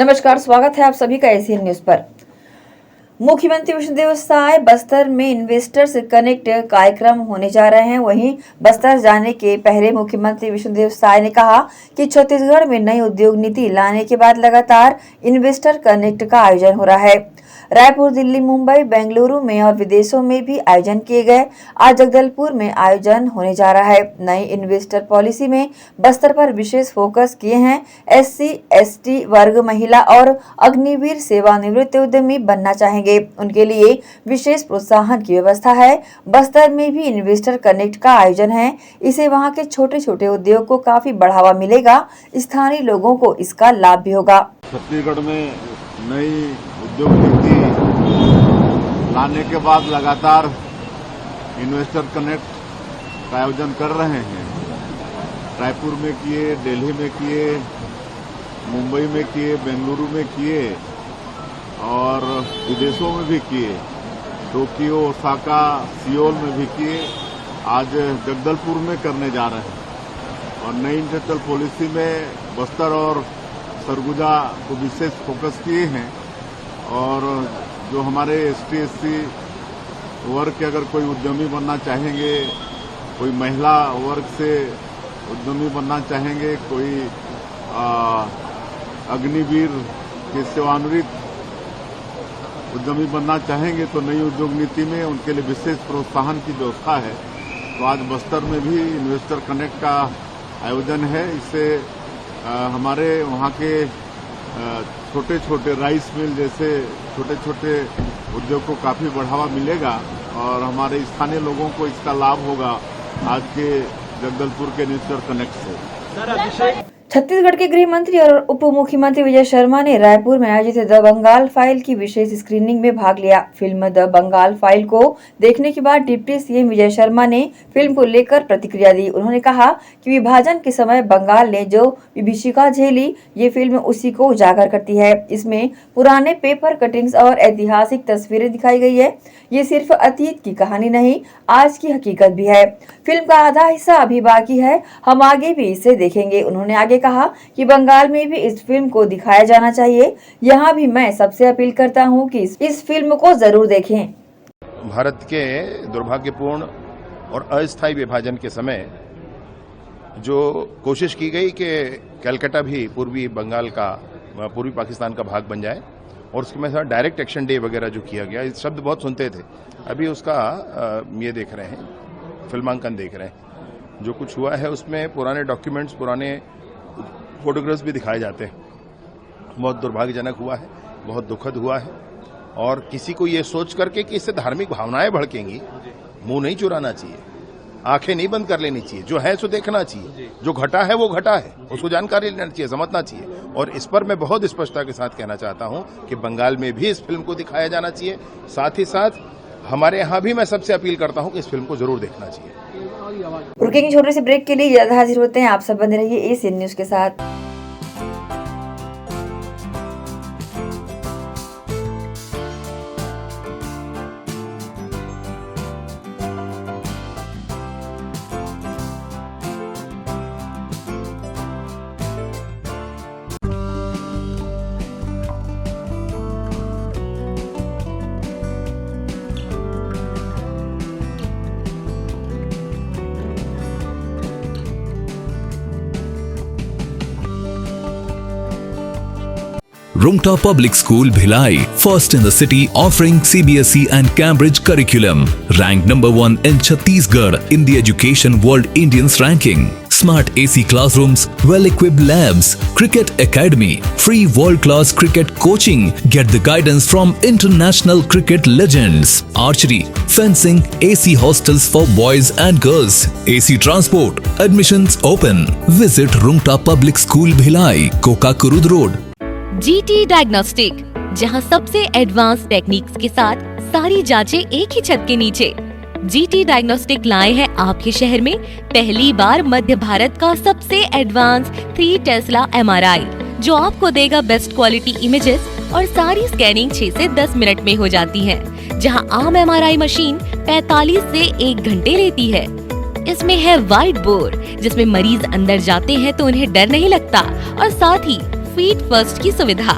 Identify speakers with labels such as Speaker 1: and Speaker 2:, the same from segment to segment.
Speaker 1: नमस्कार, स्वागत है आप सभी का एशियन न्यूज पर। मुख्यमंत्री विष्णुदेव साय बस्तर में इन्वेस्टर्स कनेक्ट कार्यक्रम होने जा रहे हैं। वहीं बस्तर जाने के पहले मुख्यमंत्री विष्णुदेव साय ने कहा कि छत्तीसगढ़ में नई उद्योग नीति लाने के बाद लगातार इन्वेस्टर कनेक्ट का आयोजन हो रहा है। रायपुर, दिल्ली, मुंबई, बेंगलुरु में और विदेशों में भी आयोजन किए गए। आज जगदलपुर में आयोजन होने जा रहा है। नई इन्वेस्टर पॉलिसी में बस्तर पर विशेष फोकस किए हैं। SC, ST वर्ग महिला और अग्निवीर सेवानिवृत्त उद्यमी बनना चाहेंगे, उनके लिए विशेष प्रोत्साहन की व्यवस्था है। बस्तर में भी इन्वेस्टर कनेक्ट का आयोजन है। इससे वहां के छोटे छोटे उद्योग को काफी बढ़ावा मिलेगा। स्थानीय लोगों को इसका लाभ भी होगा।
Speaker 2: छत्तीसगढ़ में नई उद्योग नीति लाने के बाद लगातार इन्वेस्टर कनेक्ट का आयोजन कर रहे हैं। रायपुर में किए, दिल्ली में किए, मुंबई में किए, बेंगलुरु में किए और विदेशों में भी किए। टोक्यो, ओसाका, सियोल में भी किए। आज जगदलपुर में करने जा रहे हैं। और नई इंडस्ट्रियल पॉलिसी में बस्तर और सरगुजा को विशेष फोकस किए हैं। और जो हमारे ST, SC वर्ग के अगर कोई उद्यमी बनना चाहेंगे, कोई महिला वर्ग से उद्यमी बनना चाहेंगे, कोई अग्निवीर के सेवानिवृत्त उद्यमी बनना चाहेंगे तो नई उद्योग नीति में उनके लिए विशेष प्रोत्साहन की व्यवस्था है। तो आज बस्तर में भी इन्वेस्टर कनेक्ट का आयोजन है। इससे हमारे वहाँ के छोटे छोटे राइस मिल जैसे छोटे छोटे उद्योग को काफी बढ़ावा मिलेगा और हमारे स्थानीय लोगों को इसका लाभ होगा आज के जगदलपुर के इन्वेस्टर कनेक्ट से।
Speaker 1: छत्तीसगढ़ के गृह मंत्री और उप मुख्यमंत्री विजय शर्मा ने रायपुर में आयोजित द बंगाल फाइल की विशेष स्क्रीनिंग में भाग लिया। फिल्म द बंगाल फाइल को देखने के बाद डिप्टी CM विजय शर्मा ने फिल्म को लेकर प्रतिक्रिया दी। उन्होंने कहा कि विभाजन के समय बंगाल ने जो विभीषिका झेली, ये फिल्म उसी को उजागर करती है। इसमें पुराने पेपर कटिंग्स और ऐतिहासिक तस्वीरें दिखाई गई है। ये सिर्फ अतीत की कहानी नहीं, आज की हकीकत भी है। फिल्म का आधा हिस्सा अभी बाकी है, हम आगे भी इसे देखेंगे। उन्होंने आगे कहा कि बंगाल में भी इस फिल्म को दिखाया जाना चाहिए। यहाँ भी मैं सबसे अपील करता हूँ कि इस फिल्म को जरूर देखें।
Speaker 3: भारत के दुर्भाग्यपूर्ण और अस्थायी विभाजन के समय जो कोशिश की गई कि कलकत्ता भी पूर्वी पाकिस्तान का भाग बन जाए और उसके में डायरेक्ट एक्शन डे वगैरह जो किया गया, इस शब्द बहुत सुनते थे। अभी उसका ये देख रहे हैं, फिल्मांकन देख रहे हैं। जो कुछ हुआ है उसमें पुराने डॉक्यूमेंट्स, पुराने फोटोग्राफ्स भी दिखाए जाते हैं। बहुत दुर्भाग्यजनक हुआ है, बहुत दुखद हुआ है। और किसी को ये सोच करके कि इससे धार्मिक भावनाएं भड़केंगी, मुंह नहीं चुराना चाहिए, आंखें नहीं बंद कर लेनी चाहिए। जो है सो देखना चाहिए, जो घटा है वो घटा है, उसको जानकारी लेना चाहिए, समझना चाहिए। और इस पर मैं बहुत स्पष्टता के साथ कहना चाहता हूं कि बंगाल में भी इस फिल्म को दिखाया जाना चाहिए। साथ ही साथ हमारे यहाँ भी मैं सबसे अपील करता हूं कि इस फिल्म को जरूर देखना चाहिए।
Speaker 1: रुकेंगे छोटे से ब्रेक के लिए, ज्यादा हाजिर होते हैं। आप सब बने रहिए एशियन न्यूज के साथ।
Speaker 4: Rumta Public School Bhilai, first in the city, offering CBSE and Cambridge curriculum. Ranked number 1 in Chhattisgarh in the Education World Indians ranking. Smart AC classrooms, well-equipped labs, cricket academy, free world-class cricket coaching. Get the guidance from international cricket legends. Archery, fencing, AC hostels for boys and girls. AC transport. Admissions open. Visit Rumta Public School Bhilai, Kokakurud Road.
Speaker 5: GT diagnostic, जहां सबसे advance techniques के साथ सारी जांचें एक ही छत के नीचे। GT डायग्नोस्टिक लाए हैं आपके शहर में पहली बार मध्य भारत का सबसे एडवांस 3 टेस्ला MRI, जो आपको देगा बेस्ट क्वालिटी इमेजेस और सारी स्कैनिंग 6 से 10 मिनट में हो जाती है, जहां आम MRI मशीन 45 से 1 घंटे लेती है। इसमें है वाइट बोर, जिसमें मरीज अंदर जाते हैं तो उन्हें डर नहीं लगता, और साथ ही फीट फर्स्ट की सुविधा,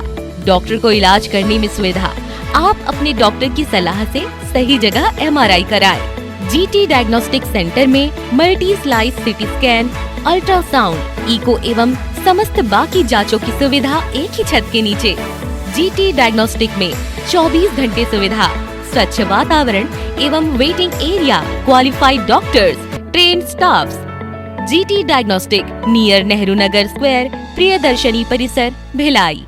Speaker 5: डॉक्टर को इलाज करने में सुविधा। आप अपने डॉक्टर की सलाह से सही जगह MRI कराएं। GT डायग्नोस्टिक सेंटर में multi slice CT scan, ultrasound, echo एवं समस्त बाकी जांचों की सुविधा एक ही छत के नीचे। GT डायग्नोस्टिक में 24 घंटे सुविधा, स्वच्छ वातावरण एवं waiting area, qualified doctors, trained staffs. GT diagnostic near Nehru Nagar square, Priyadarshini परिसर, Bhilai.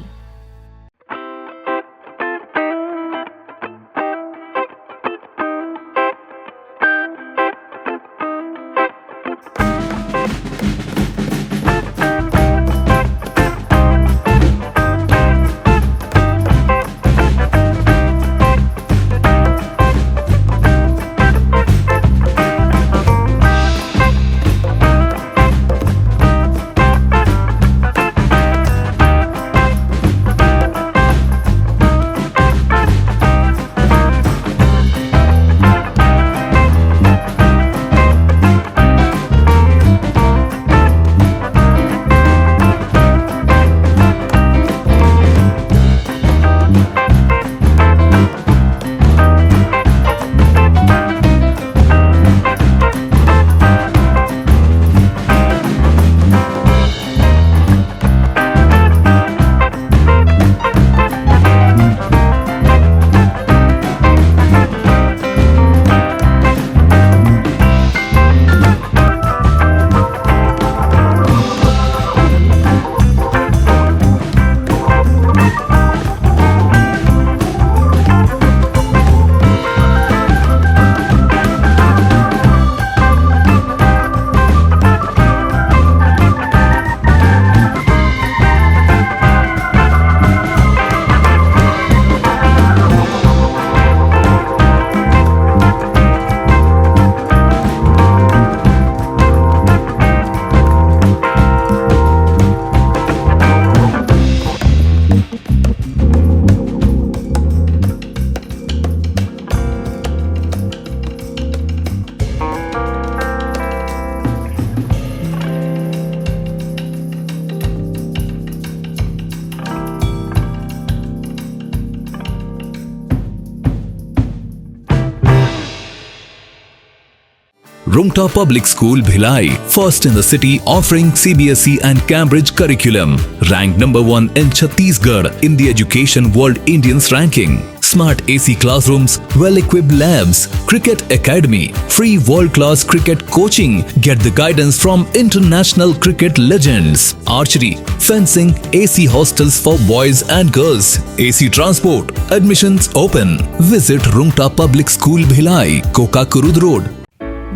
Speaker 4: Rungta Public School Bhilai, first in the city offering CBSE and Cambridge curriculum. Ranked number 1 in Chhattisgarh in the Education World Indians ranking. Smart AC classrooms, well-equipped labs, cricket academy, free world-class cricket coaching. Get the guidance from international cricket legends. Archery, fencing, AC hostels for boys and girls. AC transport. Admissions open. Visit Rungta Public School Bhilai, Kokakurud Road.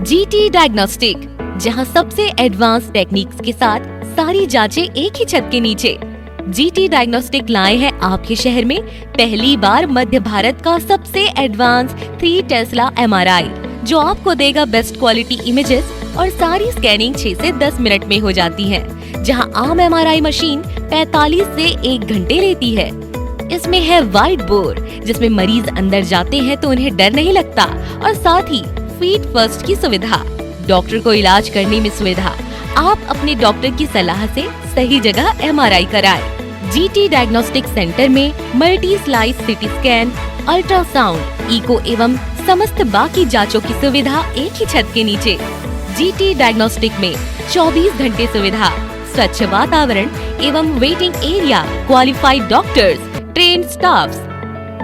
Speaker 5: GT diagnostic, जहां सबसे advance techniques के साथ सारी जांचें एक ही छत के नीचे। GT डायग्नोस्टिक लाए हैं आपके शहर में पहली बार मध्य भारत का सबसे एडवांस 3 टेस्ला MRI, जो आपको देगा बेस्ट क्वालिटी इमेजेस और सारी स्कैनिंग 6 से 10 मिनट में हो जाती है, जहां आम MRI मशीन 45 से 1 घंटे लेती है। इसमें है वाइट बोर, जिसमें मरीज अंदर जाते हैं तो उन्हें डर नहीं लगता, और साथ ही फीट फर्स्ट की सुविधा, डॉक्टर को इलाज करने में सुविधा। आप अपने डॉक्टर की सलाह से सही जगह MRI कराएं। GT डायग्नोस्टिक सेंटर में multi slice CT scan, ultrasound, echo एवं समस्त बाकी जांचों की सुविधा एक ही छत के नीचे। GT डायग्नोस्टिक में 24 घंटे सुविधा, स्वच्छ वातावरण एवं waiting area, qualified doctors, trained staffs.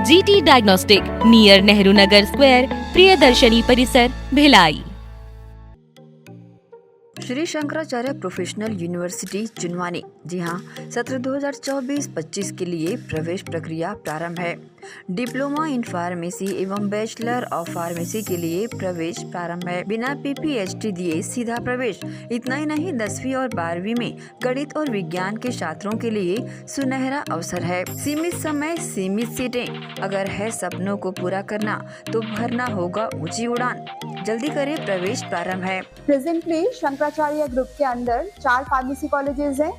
Speaker 5: GT diagnostic near Nehru Nagar square, Priyadarshini परिसर, भिलाई।
Speaker 1: श्री शंकराचार्य प्रोफेशनल यूनिवर्सिटी चुनवानी, जी हाँ, सत्र 2024-25 के लिए प्रवेश प्रक्रिया प्रारंभ है। डिप्लोमा इन फार्मेसी एवं बैचलर ऑफ फार्मेसी के लिए प्रवेश प्रारंभ है। बिना PPHD दिए सीधा प्रवेश। इतना ही नहीं, 10वीं और 12वीं में गणित और विज्ञान के छात्रों के लिए सुनहरा अवसर है। सीमित समय, सीमित सीटें। अगर है सपनों को पूरा करना तो भरना होगा ऊंची उड़ान। जल्दी करें, प्रवेश प्रारंभ है।
Speaker 6: प्रेजेंटली शंकराचार्य ग्रुप के अंदर 4 फार्मेसी कॉलेजेस हैं,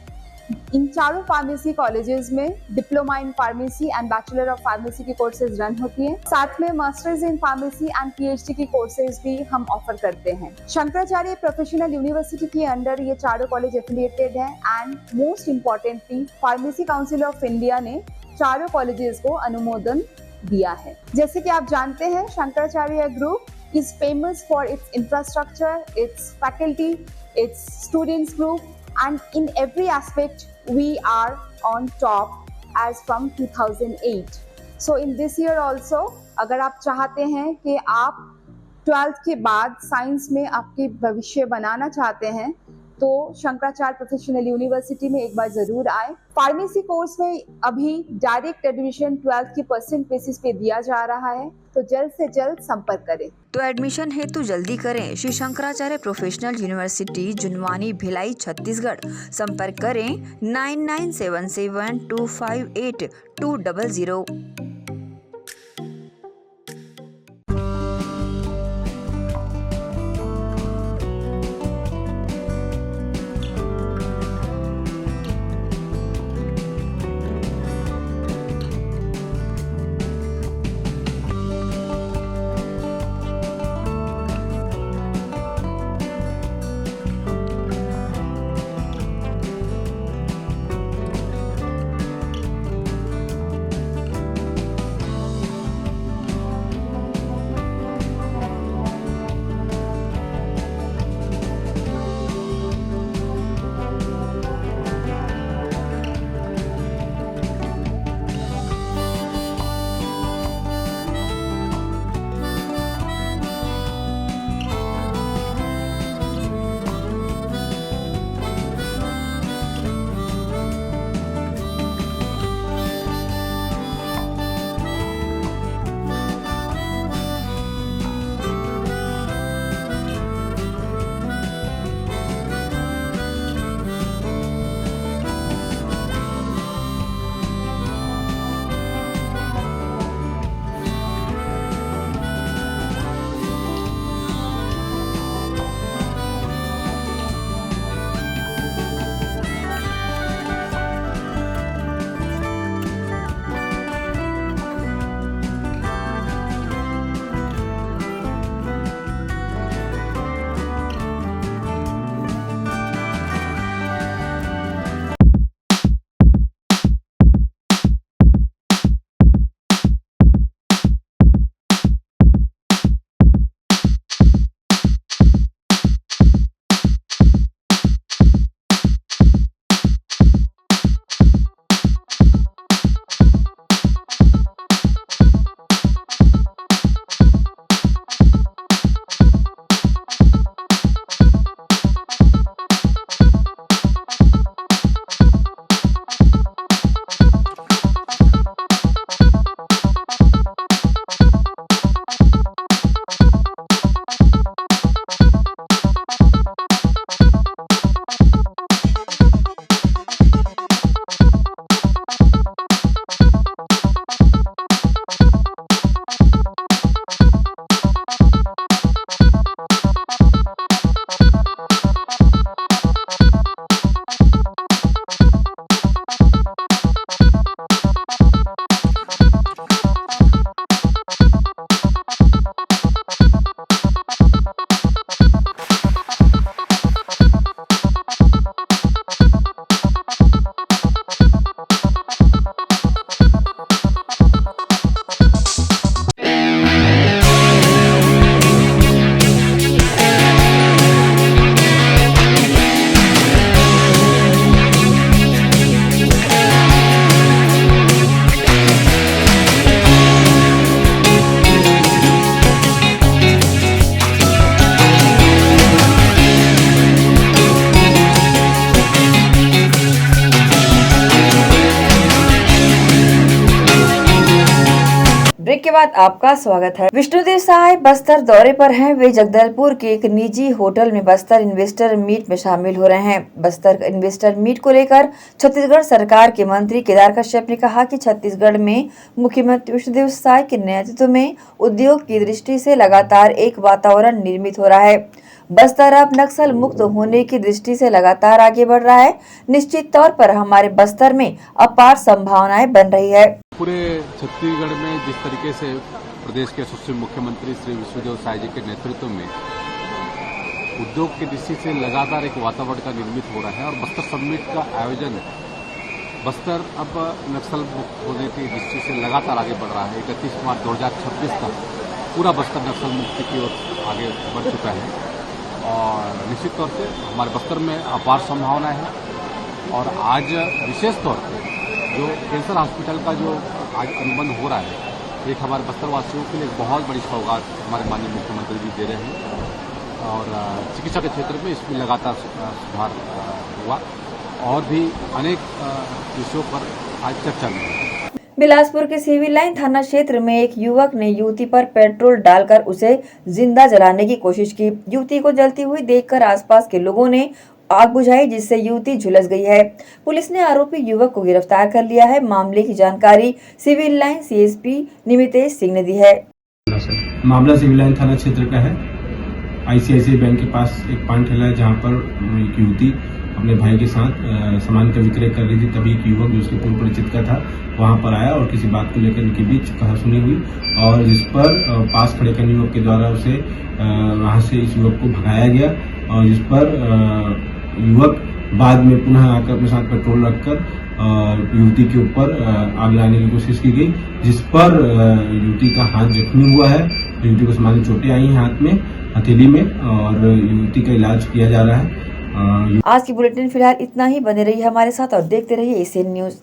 Speaker 6: इन चारों फार्मेसी कॉलेजेस में diploma in pharmacy and bachelor of pharmacy की कोर्सेज रन होती हैं। साथ में masters in pharmacy and PhD की कोर्सेज भी हम ऑफर करते हैं। शंकराचार्य प्रोफेशनल यूनिवर्सिटी के अंडर ये चारों कॉलेज एफिलिएटेड हैं and most importantly pharmacy council of India ने चारों कॉलेजेस को अनुमोदन दिया है। जैसे कि आप जानते हैं, Shankaracharya group is famous for its infrastructure, its faculty, its students group, and in every aspect we are on top as from 2008. So in this year also, अगर आप चाहते हैं कि आप 12th के बाद साइंस में आपके भविष्य बनाना चाहते हैं तो शंकराचार्य प्रोफेशनल यूनिवर्सिटी में एक बार जरूर आए। फार्मेसी कोर्स में अभी डायरेक्ट एडमिशन 12th की परसेंट बेसिस पे दिया जा रहा है, तो जल्द से जल्द संपर्क करें।
Speaker 1: तो एडमिशन हेतु जल्दी करें श्री शंकराचार्य प्रोफेशनल यूनिवर्सिटी, जुनवानी, भिलाई, छत्तीसगढ़। संपर्क करें 9977258200। ब्रेक के बाद आपका स्वागत है। विष्णुदेव साय बस्तर दौरे पर हैं। वे जगदलपुर के एक निजी होटल में बस्तर इन्वेस्टर मीट में शामिल हो रहे हैं। बस्तर इन्वेस्टर मीट को लेकर छत्तीसगढ़ सरकार के मंत्री केदार कश्यप ने कहा कि छत्तीसगढ़ में मुख्यमंत्री विष्णुदेव साय के नेतृत्व में उद्योग की दृष्टि से लगातार एक वातावरण निर्मित हो रहा है। बस्तर अब नक्सल मुक्त होने की दृष्टि से लगातार आगे बढ़ रहा है। निश्चित तौर पर हमारे बस्तर में अपार संभावनाएं बन रही है।
Speaker 7: पूरे छत्तीसगढ़ में जिस तरीके से प्रदेश के यशस्वी मुख्यमंत्री श्री विष्णुदेव साय जी के नेतृत्व में उद्योग की दृष्टि से लगातार एक वातावरण का निर्मित हो रहा है और बस्तर समिट का आयोजन बस्तर अब नक्सल मुक्त होने की दृष्टि से लगातार आगे बढ़ रहा है। 31 मार्च 2026 तक पूरा बस्तर नक्सल मुक्ति की ओर आगे बढ़ चुका है और निश्चित तौर से हमारे बस्तर में अपार संभावना है। और आज विशेष तौर पर जो कैंसर हॉस्पिटल का जो आज अनुबंध हो रहा है, एक हमारे बस्तर वासियों के लिए एक बहुत बड़ी सौगात हमारे माननीय मुख्यमंत्री जी दे रहे हैं और चिकित्सा के क्षेत्र में इसमें लगातार सुधार हुआ और भी अनेक विषयों पर आज चर्चा में है।
Speaker 1: बिलासपुर के सिविल लाइन थाना क्षेत्र में एक युवक ने युवती पर पेट्रोल डालकर उसे जिंदा जलाने की कोशिश की। युवती को जलती हुई देखकर आसपास के लोगों ने आग बुझाई, जिससे युवती झुलस गई है। पुलिस ने आरोपी युवक को गिरफ्तार कर लिया है। मामले की जानकारी civil line CSP Nimitesh Singh ने दी है।
Speaker 8: मामला सिविल लाइन थाना क्षेत्र का है। आईसीआईसीआई बैंक के पास एक पान ठेला है जहां पर एक युवती अपने भाई के साथ सामान का विक्रय कर रही थी। तभी एक युवक जो उसके पूर्व परिचित का था वहां पर आया और किसी बात को लेकर उनके बीच कहासुनी हुई और जिस पर पास खड़े करने युवक के द्वारा उसे वहां से इस युवक को भगाया गया और जिस पर युवक बाद में पुनः आकर अपने साथ पेट्रोल रखकर युवती के ऊपर आग लाने की कोशिश की गई, जिस पर युवती का हाथ जख्मी हुआ है। युवती को सामान्य चोटें आई हैं हाथ में, हथेली में और युवती का इलाज किया जा रहा है।
Speaker 1: आज की बुलेटिन फिलहाल इतना ही। बने रहिए हमारे साथ और देखते रहिए एशियन न्यूज।